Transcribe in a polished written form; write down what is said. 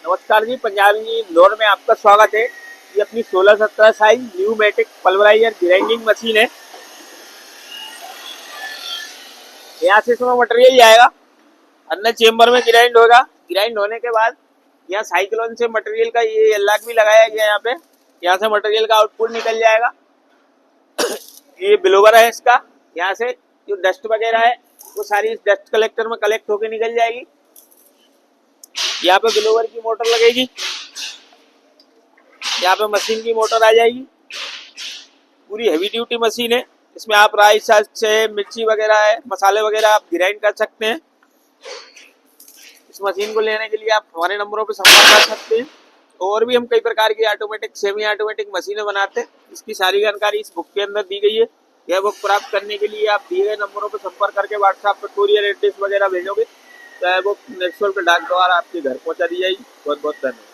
नमस्कार जी, पंजाबी इंदौर में आपका स्वागत है। ये अपनी 16-17 size pneumatic pulveriser grinding machine है। यहाँ से इसमें मटेरियल जाएगा, अंदर चेम्बर में ग्राइंड होगा। ग्राइंड होने के बाद यहाँ साइक्लोन से मटेरियल का ये लॉक भी लगाया गया। यहाँ से मटेरियल का आउटपुट निकल जाएगा। ये ब्लोवर है इसका। यहाँ से जो डस्ट वगैरह है वो सारी इस डस्ट कलेक्टर में कलेक्ट होकर निकल जाएगी। यहाँ पे ब्लोवर की मोटर लगेगी, यहाँ पे मशीन की मोटर आ जाएगी। पूरी हेवी ड्यूटी मशीन है। इसमें आप राइस से मिर्ची वगैरह है, मसाले वगैरह आप ग्राइंड कर सकते हैं। इस मशीन को लेने के लिए आप हमारे नंबरों पर संपर्क कर सकते हैं। और भी हम कई प्रकार की ऑटोमेटिक सेमी ऑटोमेटिक मशीनें बनाते हैं। इसकी सारी जानकारी इस बुक के अंदर दी गई है। यह बुक प्राप्त करने के लिए आप दिए गए नंबरों पर संपर्क करके व्हाट्सएप पर कोरियर एड्रेस वगैरह भेजोगे तो बुक नेक्स्ट पे डाक द्वारा आपके घर पहुंचा दी जाएगी। बहुत बहुत धन्यवाद।